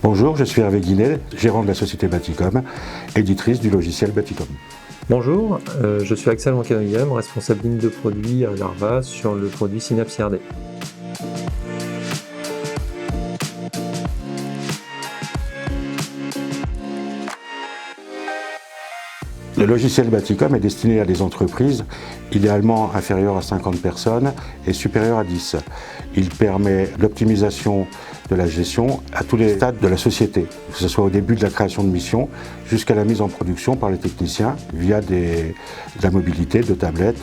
Bonjour, je suis Hervé Guinet, gérant de la société Baticom, éditrice du logiciel Baticom. Bonjour, je suis Axel Wankanoyam, responsable ligne de produit à Darva sur le produit Synapse IRD. Le logiciel Baticom est destiné à des entreprises idéalement inférieures à 50 personnes et supérieures à 10. Il permet l'optimisation de la gestion à tous les stades de la société, que ce soit au début de la création de mission jusqu'à la mise en production par les techniciens via de la mobilité de tablettes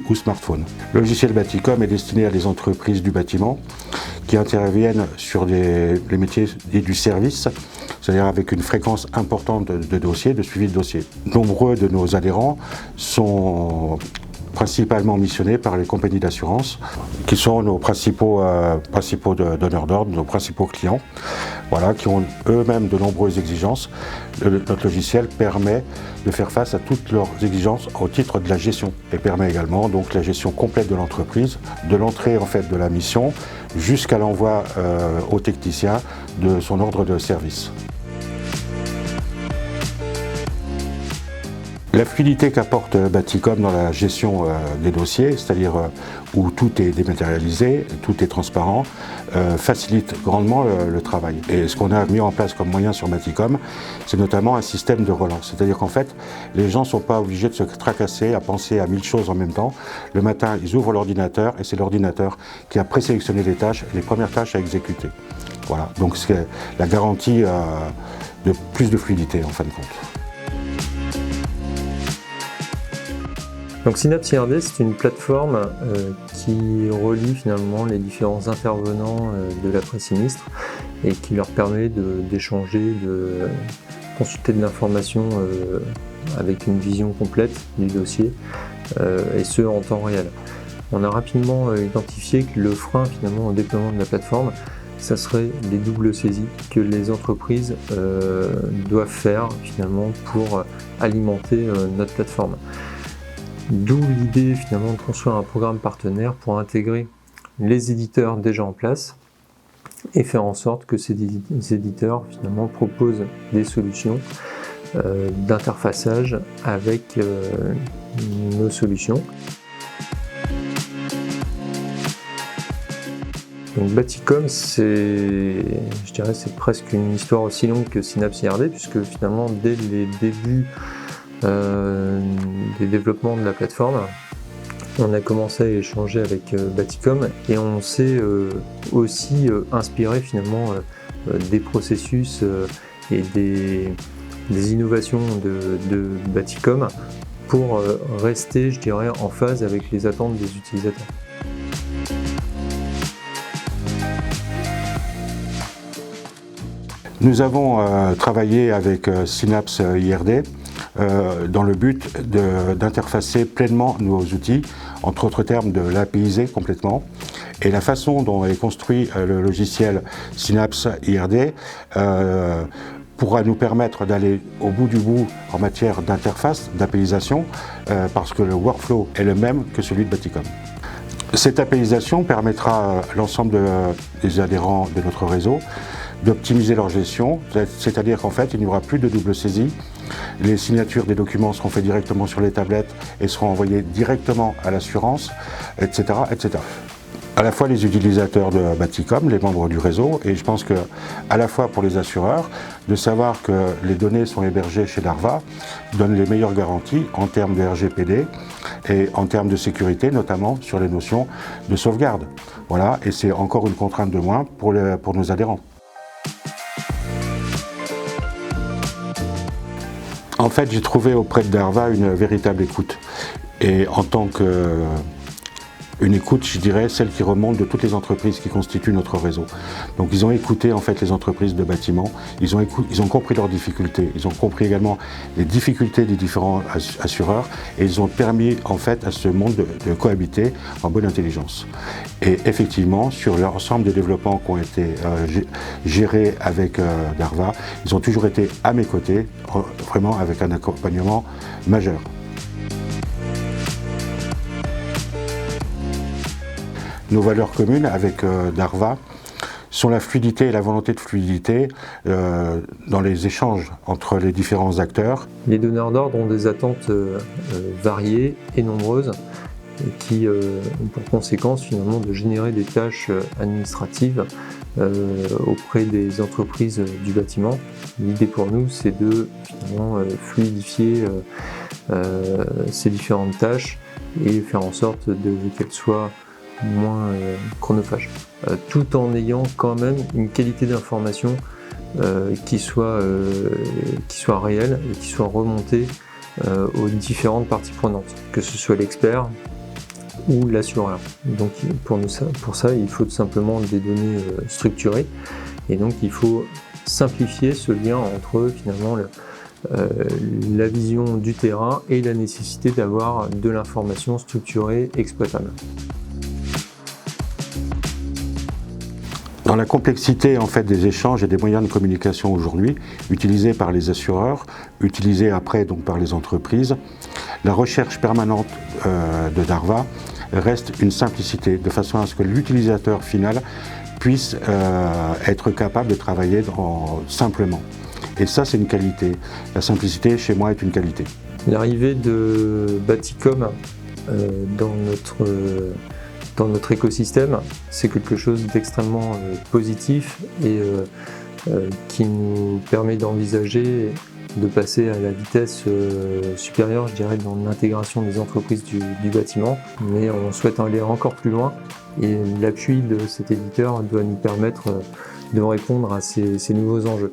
ou smartphones. Le logiciel Baticom est destiné à des entreprises du bâtiment qui interviennent sur les métiers du service, c'est-à-dire avec une fréquence importante de dossiers, de suivi de dossiers. Nombreux de nos adhérents sont principalement missionnés par les compagnies d'assurance, qui sont nos principaux donneurs d'ordre, nos principaux clients, voilà, qui ont eux-mêmes de nombreuses exigences. Notre logiciel permet de faire face à toutes leurs exigences au titre de la gestion et permet également donc la gestion complète de l'entreprise, de l'entrée en fait de la mission jusqu'à l'envoi au technicien de son ordre de service. La fluidité qu'apporte Baticom dans la gestion des dossiers, c'est-à-dire où tout est dématérialisé, tout est transparent, facilite grandement le travail. Et ce qu'on a mis en place comme moyen sur Baticom, c'est notamment un système de relance. C'est-à-dire qu'en fait, les gens ne sont pas obligés de se tracasser, à penser à 1000 choses en même temps. Le matin, ils ouvrent l'ordinateur et c'est l'ordinateur qui a présélectionné les tâches, les premières tâches à exécuter. Voilà, donc c'est la garantie de plus de fluidité en fin de compte. Donc Synapse IRD, c'est une plateforme qui relie finalement les différents intervenants de l'après-sinistre et qui leur permet d'échanger, de consulter de l'information avec une vision complète du dossier et ce en temps réel. On a rapidement identifié que le frein finalement au déploiement de la plateforme, ça serait les doubles saisies que les entreprises doivent faire finalement pour alimenter notre plateforme. D'où l'idée finalement de construire un programme partenaire pour intégrer les éditeurs déjà en place et faire en sorte que ces éditeurs finalement proposent des solutions d'interfaçage avec nos solutions. Donc Baticom, c'est presque une histoire aussi longue que Synapse IRD, puisque finalement dès les débuts des développements de la plateforme, on a commencé à échanger avec Baticom et on s'est aussi inspiré finalement des processus et des innovations de Baticom pour rester, je dirais, en phase avec les attentes des utilisateurs. Nous avons travaillé avec Synapse IRD dans le but d'interfacer pleinement nos outils, entre autres termes de l'APIser complètement. Et la façon dont est construit le logiciel Synapse IRD pourra nous permettre d'aller au bout du bout en matière d'interface, d'APIsation, parce que le workflow est le même que celui de Baticom. Cette APIsation permettra à l'ensemble des adhérents de notre réseau d'optimiser leur gestion, c'est-à-dire qu'en fait, il n'y aura plus de double saisie. Les signatures des documents seront faites directement sur les tablettes et seront envoyées directement à l'assurance, etc., etc. À la fois les utilisateurs de Baticom, les membres du réseau, et je pense que à la fois pour les assureurs, de savoir que les données sont hébergées chez Darva donne les meilleures garanties en termes de RGPD et en termes de sécurité, notamment sur les notions de sauvegarde. Voilà, et c'est encore une contrainte de moins pour nos adhérents. En fait, j'ai trouvé auprès de Darva une véritable écoute. Et en tant qu'une écoute, je dirais, celle qui remonte de toutes les entreprises qui constituent notre réseau. Donc ils ont écouté en fait les entreprises de bâtiment, ils ont compris leurs difficultés, ils ont compris également les difficultés des différents assureurs et ils ont permis en fait à ce monde de cohabiter en bonne intelligence. Et effectivement, sur l'ensemble des développements qui ont été gérés avec Darva, ils ont toujours été à mes côtés, vraiment avec un accompagnement majeur. Nos valeurs communes avec Darva sont la fluidité et la volonté de fluidité dans les échanges entre les différents acteurs. Les donneurs d'ordre ont des attentes variées et nombreuses qui ont pour conséquence finalement de générer des tâches administratives auprès des entreprises du bâtiment. L'idée pour nous, c'est de finalement fluidifier ces différentes tâches et faire en sorte qu'elles soient moins chronophages, tout en ayant quand même une qualité d'information qui soit réelle et qui soit remontée aux différentes parties prenantes, que ce soit l'expert ou l'assureur. Donc pour ça, il faut tout simplement des données structurées, et donc il faut simplifier ce lien entre finalement la vision du terrain et la nécessité d'avoir de l'information structurée exploitable. Dans la complexité en fait des échanges et des moyens de communication aujourd'hui, utilisés par les assureurs, utilisés après donc par les entreprises, la recherche permanente de Darva reste une simplicité, de façon à ce que l'utilisateur final puisse être capable de travailler simplement. Et ça, c'est une qualité. La simplicité, chez moi, est une qualité. L'arrivée de Baticom dans notre écosystème, c'est quelque chose d'extrêmement positif et qui nous permet d'envisager de passer à la vitesse supérieure, je dirais, dans l'intégration des entreprises du bâtiment. Mais on souhaite aller encore plus loin, et l'appui de cet éditeur doit nous permettre de répondre à ces nouveaux enjeux.